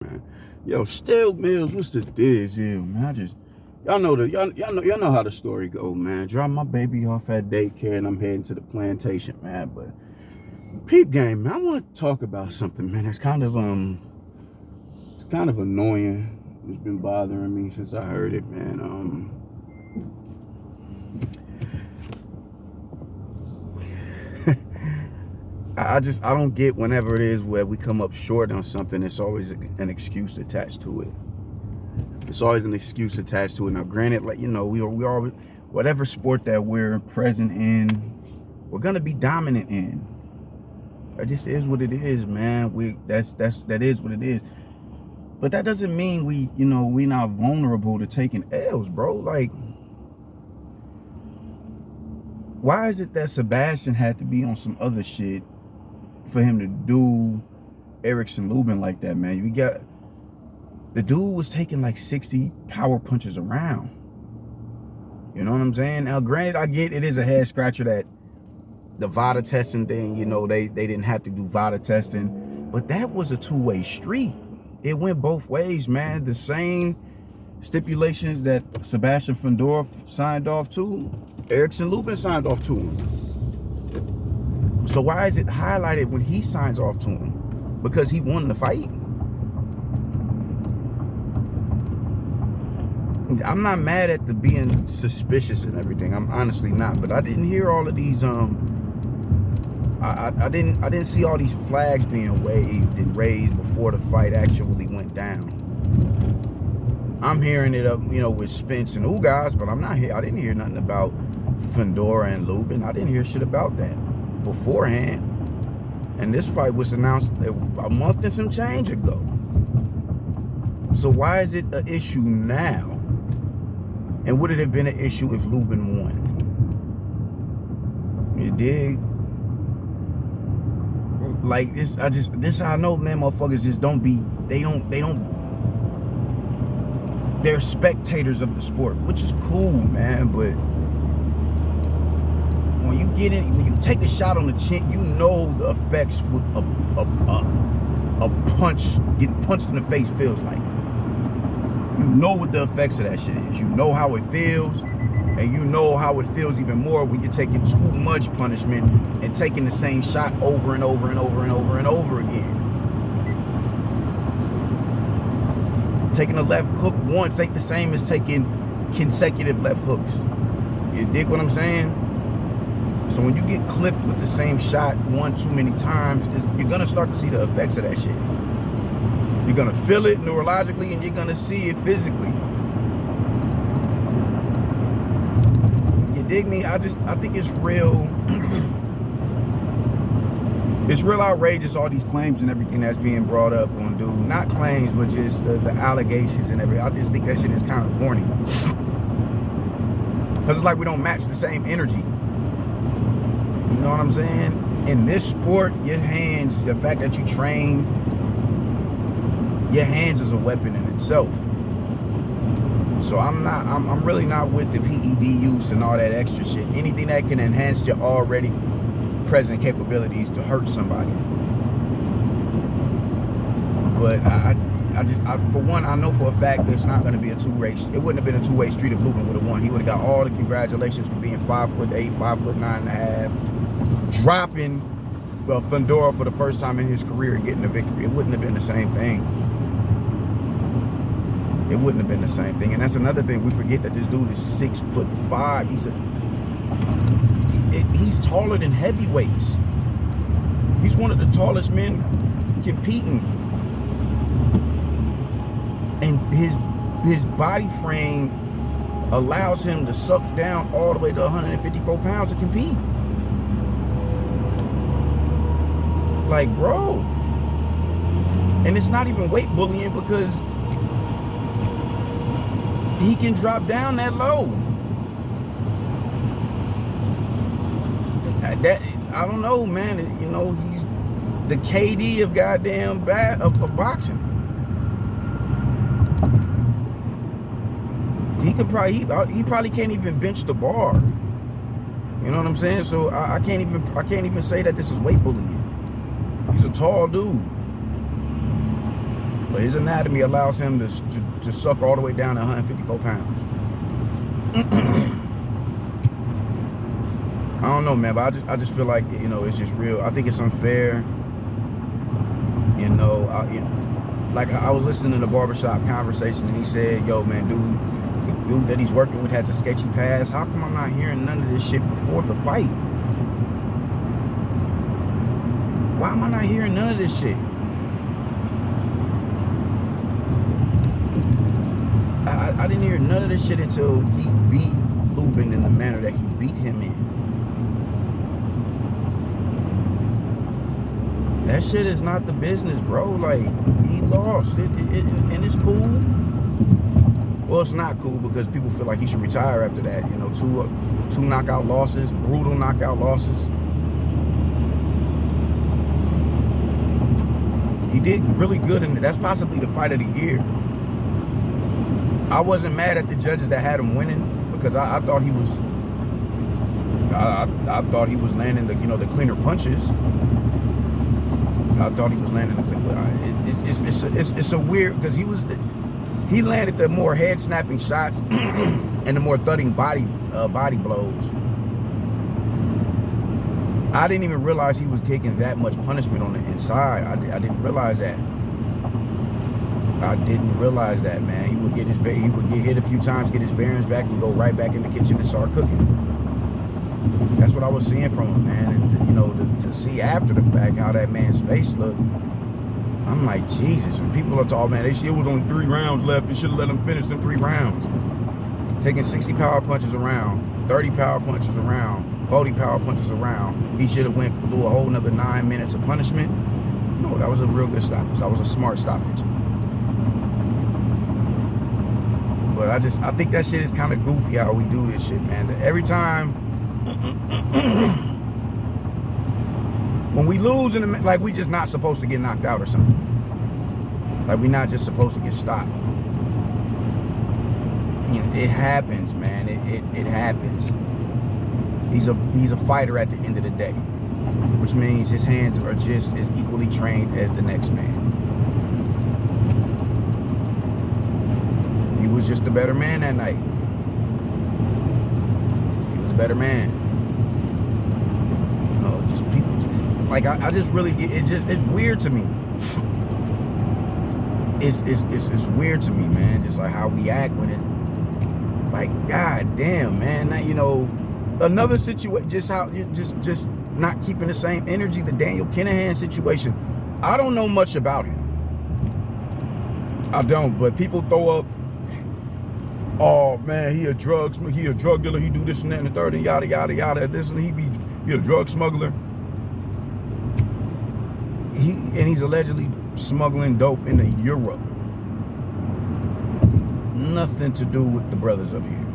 Man. Yo, Still Mills, what's the deal, man? Y'all know how the story go, man. Drop my baby off at daycare and I'm heading to the plantation, man. But peep game, man, I want to talk about something, man. It's kind of annoying. It's been bothering me since I heard it, man. I don't get whenever it is where we come up short on something, it's always an excuse attached to it. It's always an excuse attached to it. Now, granted, like, we always, whatever sport that we're present in, we're gonna be dominant in. It just is what it is, man. That is what it is. But that doesn't mean we not vulnerable to taking L's, bro. Like, why is it that Sebastian had to be on some other shit for him to do Erickson Lubin like that, man? The dude was taking like 60 power punches around. You know what I'm saying? Now, granted, I get it is a head scratcher that the VADA testing thing, they didn't have to do VADA testing, but that was a two-way street. It went both ways, man. The same stipulations that Sebastian Fundora signed off to, Erickson Lubin signed off to him. So why is it highlighted when he signs off to him? Because he won the fight? I'm not mad at the being suspicious and everything. I'm honestly not. But I didn't hear all of these. I didn't see all these flags being waved and raised before the fight actually went down. I'm hearing it up, with Spence and Ugas, but I didn't hear nothing about Fundora and Lubin. I didn't hear shit about that beforehand. And this fight was announced a month and some change ago. So why is it an issue now? And would it have been an issue if Lubin won? You dig? Like this, I know, man, motherfuckers just they're spectators of the sport, which is cool, man, but when you take a shot on the chin, the effects with a punch, getting punched in the face feels like. You know what the effects of that shit is. You know how it feels, and you know how it feels even more when you're taking too much punishment and taking the same shot over and over and over and over and over again. Taking a left hook once ain't the same as taking consecutive left hooks. You dig what I'm saying? So when you get clipped with the same shot one too many times, you're gonna start to see the effects of that shit. You're gonna feel it neurologically and you're gonna see it physically. You dig me? I think it's real. It's real outrageous, all these claims and everything that's being brought up on dude. Not claims, but just the allegations and everything. I just think that shit is kind of corny. Because it's like we don't match the same energy. You know what I'm saying? In this sport, your hands, the fact that you train, your hands is a weapon in itself. So I'm really not with the PED use and all that extra shit. Anything that can enhance your already present capabilities to hurt somebody. But I for one, I know for a fact that it's not going to be a two-way. It wouldn't have been a two-way street if Lubin would have won. He would have got all the congratulations for being 5'8", 5'9.5", dropping Fundora for the first time in his career and getting the victory. It wouldn't have been the same thing. It wouldn't have been the same thing. And that's another thing. We forget that this dude is 6'5". He's taller than heavyweights. He's one of the tallest men competing. And his body frame allows him to suck down all the way to 154 pounds to compete. Like, bro. And it's not even weight bullying because he can drop down that low. I don't know, man. He's the KD of goddamn of boxing. He probably can't even bench the bar. You know what I'm saying? So I can't even say that this is weight bullying. He's a tall dude. But his anatomy allows him to suck all the way down to 154 pounds. I don't know, man, but I just feel like, you know, it's just real. I think it's unfair. You know, like I was listening to the barbershop conversation, and he said, yo, man, the dude that he's working with has a sketchy past. How come I'm not hearing none of this shit before the fight? Why am I not hearing none of this shit? I didn't hear none of this shit until he beat Lubin in the manner that he beat him in. That shit is not the business, bro. Like, he lost. And it's cool. Well, it's not cool because people feel like he should retire after that. You know, two knockout losses, brutal knockout losses. He did really good in it. That's possibly the fight of the year. I wasn't mad at the judges that had him winning because I thought he was. I thought he was landing the cleaner punches. I thought he was landing the clean. It's a weird because he landed the more head snapping shots and the more thudding body blows. I didn't even realize he was taking that much punishment on the inside. I didn't realize that. I didn't realize that, man. He would get hit a few times, get his bearings back, and go right back in the kitchen and start cooking. That's what I was seeing from him, man. And you know, to see after the fact how that man's face looked, I'm like, Jesus. And people are talking, man, it was only 3 rounds left. You should have let him finish them 3 rounds. Taking 60 power punches around, 30 power punches around, 40 power punches around. He should have went through a whole nother 9 minutes of punishment. No, that was a real good stoppage. That was a smart stoppage. But I think that shit is kind of goofy how we do this shit, man. Every time when we lose like we just not supposed to get knocked out or something. Like we not just supposed to get stopped. You know, it happens, man. It happens. He's a fighter at the end of the day, which means his hands are just as equally trained as the next man. He was just a better man that night. He was a better man. You know, just people, like I just really, it's weird to me. It's weird to me, man. Just like how we act when it, like, God damn, man. You know, another situation, just how just not keeping the same energy. The Daniel Kinahan situation. I don't know much about him. I don't, but people throw up, oh man, he a drug dealer, he do this and that and the third and yada yada yada. This and he a drug smuggler. He's allegedly smuggling dope into Europe. Nothing to do with the brothers up here.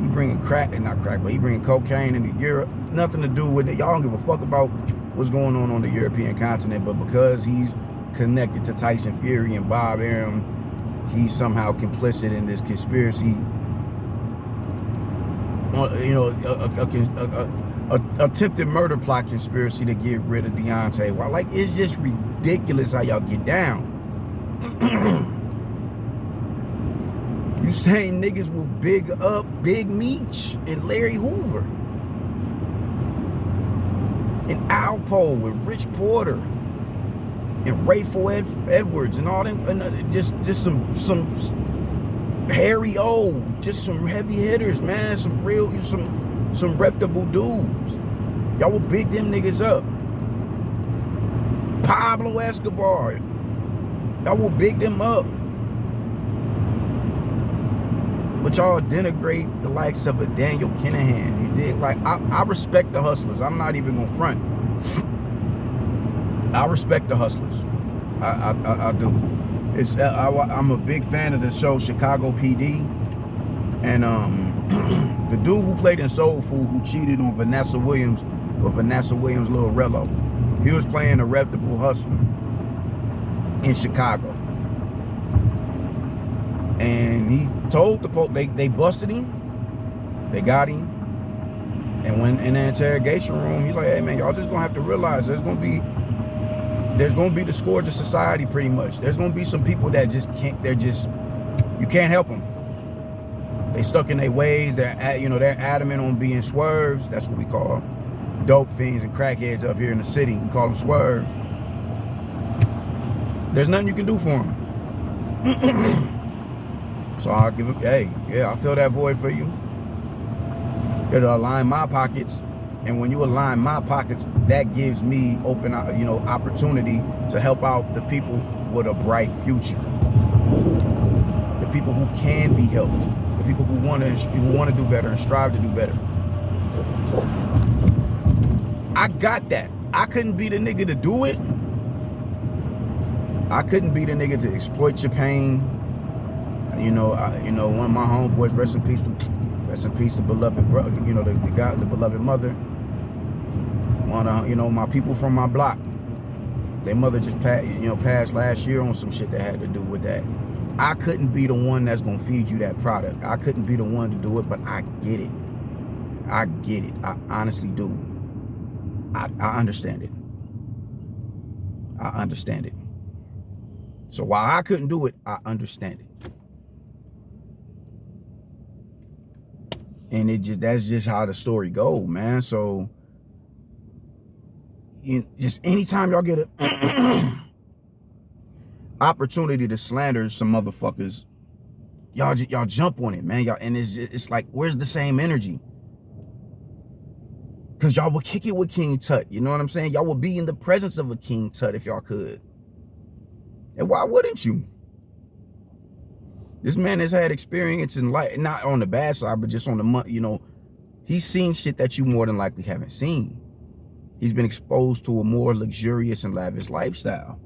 He bringing he bringing cocaine into Europe. Nothing to do with it. Y'all don't give a fuck about what's going on the European continent, but because he's connected to Tyson Fury and Bob Arum, he's somehow complicit in this conspiracy. You know, a attempted murder plot conspiracy to get rid of Deontay. Well, like, it's just ridiculous how y'all get down. You same niggas will big up Big Meech and Larry Hoover and Alpo and Rich Porter and Rayful Edwards and all them, and just some Harry O, just some heavy hitters, man, some reputable dudes. Y'all will big them niggas up. Pablo Escobar, y'all will big them up. But y'all denigrate the likes of a Daniel Kinahan. You dig? Like, I respect the hustlers. I'm not even gonna front. I respect the hustlers. I do. I'm a big fan of the show Chicago PD. And the dude who played in Soul Food, who cheated on Vanessa Williams, or Vanessa Williams' Lil Rello, he was playing a reputable hustler in Chicago. And he told the police, they busted him, they got him, and when in the interrogation room, he's like, hey man, y'all just gonna have to realize there's gonna be There's gonna be the scourge of society, pretty much. There's gonna be some people that just can't. You can't help them. They stuck in their ways. They're adamant on being swerves. That's what we call dope fiends and crackheads up here in the city. We call them swerves. There's nothing you can do for them. So I'll give them. Hey, yeah, I fill that void for you. It'll align my pockets. And when you align my pockets, that gives me open, opportunity to help out the people with a bright future. The people who can be helped. The people who want to do better and strive to do better. I got that. I couldn't be the nigga to do it. I couldn't be the nigga to exploit your pain. One of my homeboys, rest in peace to beloved brother, the beloved mother. One of my people from my block, their mother just passed last year on some shit that had to do with that. I couldn't be the one that's gonna feed you that product. I couldn't be the one to do it, but I get it. I get it. I honestly do. I understand it. I understand it. So while I couldn't do it, I understand it. And that's just how the story goes, man. So just anytime y'all get a opportunity to slander some motherfuckers, y'all jump on it, man. And it's like, where's the same energy? Cause y'all would kick it with King Tut. You know what I'm saying? Y'all would be in the presence of a King Tut if y'all could. And why wouldn't you? This man has had experience in life, not on the bad side, but just on the, he's seen shit that you more than likely haven't seen. He's been exposed to a more luxurious and lavish lifestyle.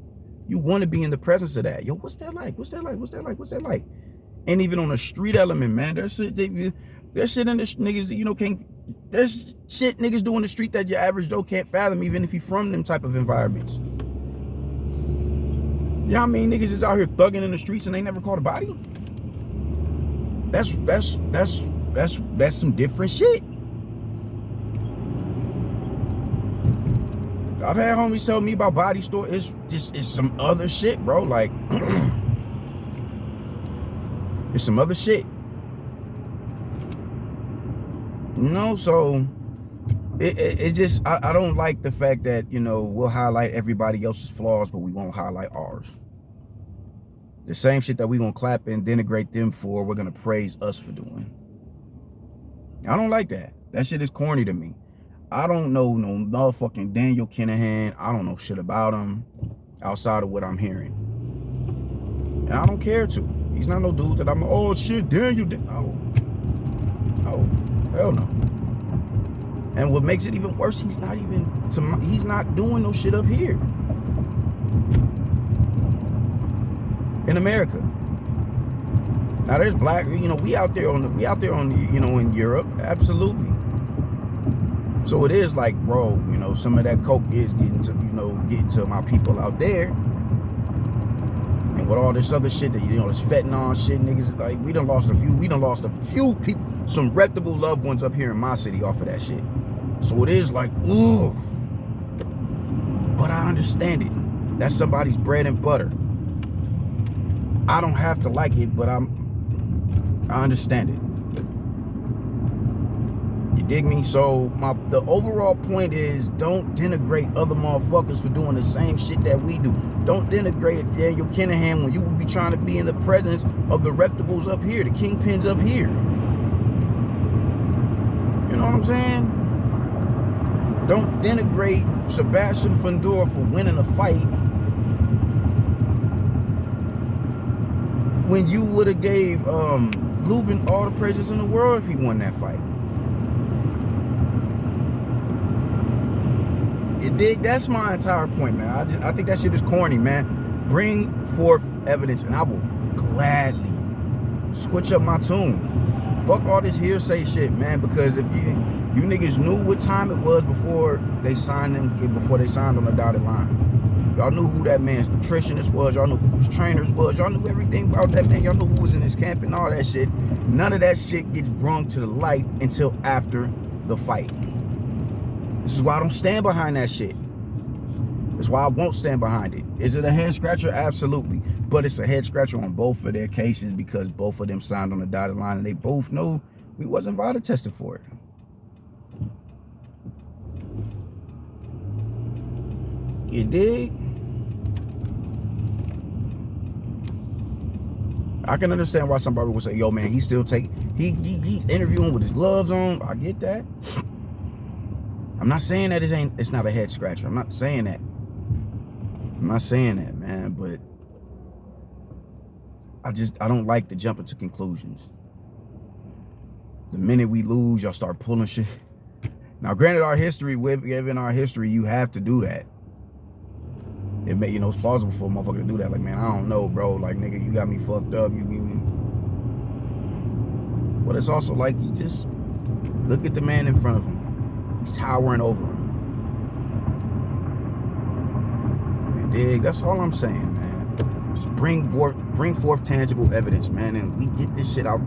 You want to be in the presence of that. Yo, what's that like? What's that like? What's that like? What's that like? And even on a street element, man, there's shit in the niggas, can't, there's shit niggas do in the street that your average Joe can't fathom, even if he from them type of environments. You know what I mean? Niggas is out here thugging in the streets and they never caught a body. That's some different shit. I've had homies tell me about body store. It's some other shit, bro. Like, it's some other shit. So it just, I don't like the fact that, we'll highlight everybody else's flaws, but we won't highlight ours. The same shit that we gonna clap and denigrate them for, we're gonna praise us for doing. I don't like that. That shit is corny to me. I don't know no motherfucking Daniel Kinahan. I don't know shit about him outside of what I'm hearing. And I don't care to. He's not no dude that I'm, oh shit, Daniel. No, hell no. And what makes it even worse, he's not doing no shit up here in America. Now there's black, we out there on in Europe, absolutely. So it is like, bro, some of that coke is getting to my people out there. And with all this other shit that, this fentanyl shit, niggas, like, we done lost a few people, some reputable loved ones up here in my city off of that shit. So it is like, ooh. But I understand it. That's somebody's bread and butter. I don't have to like it, but I understand it. You dig me? So the overall point is, don't denigrate other motherfuckers for doing the same shit that we do. Don't denigrate Daniel Kinahan when you would be trying to be in the presence of the reputables up here, the kingpins up here. You know what I'm saying? Don't denigrate Sebastian Fundora for winning a fight when you would have gave Lubin all the praises in the world if he won that fight. You dig? That's my entire point, man. I think that shit is corny, man. Bring forth evidence and I will gladly switch up my tune. Fuck all this hearsay shit, man, because if you niggas knew what time it was before they signed on the dotted line. Y'all knew who that man's nutritionist was. Y'all knew who his trainers was. Y'all knew everything about that man. Y'all knew who was in his camp and all that shit. None of that shit gets brung to the light until after the fight. This is why I don't stand behind that shit. That's why I won't stand behind it. Is it a head scratcher? Absolutely. But it's a head scratcher on both of their cases because both of them signed on the dotted line and they both know we wasn't VADA tested for it. You dig? I can understand why somebody would say, yo, man, he's interviewing with his gloves on. I get that. I'm not saying that it's not a head scratcher. I'm not saying that. I'm not saying that, man, but I don't like to jump into conclusions. The minute we lose, y'all start pulling shit. Now, granted, given our history, you have to do that. It may, it's plausible for a motherfucker to do that. Like, man, I don't know, bro. Like, nigga, you got me fucked up. But it's also like, you just look at the man in front of him. He's towering over him. You dig? That's all I'm saying, man. Just bring forth tangible evidence, man, and we get this shit out.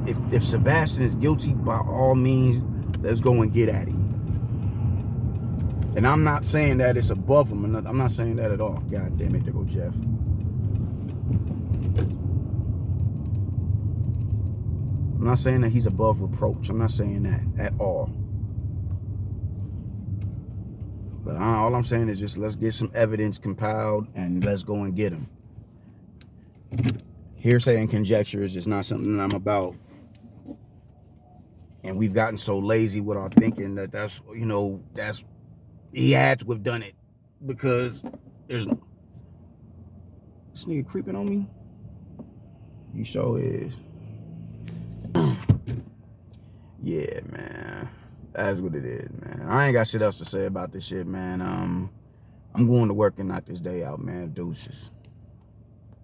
If Sebastian is guilty, by all means, let's go and get at him. And I'm not saying that it's above him. I'm not saying that at all. God damn it, there go Jeff. I'm not saying that he's above reproach. I'm not saying that at all. But all I'm saying is just let's get some evidence compiled and let's go and get him. Hearsay and conjecture is just not something that I'm about. And we've gotten so lazy with our thinking that that's he had to have done it because there's this nigga creeping on me. He sure is. Yeah, man. That's what it is, man. I ain't got shit else to say about this shit, man. I'm going to work and knock this day out, man. Deuces.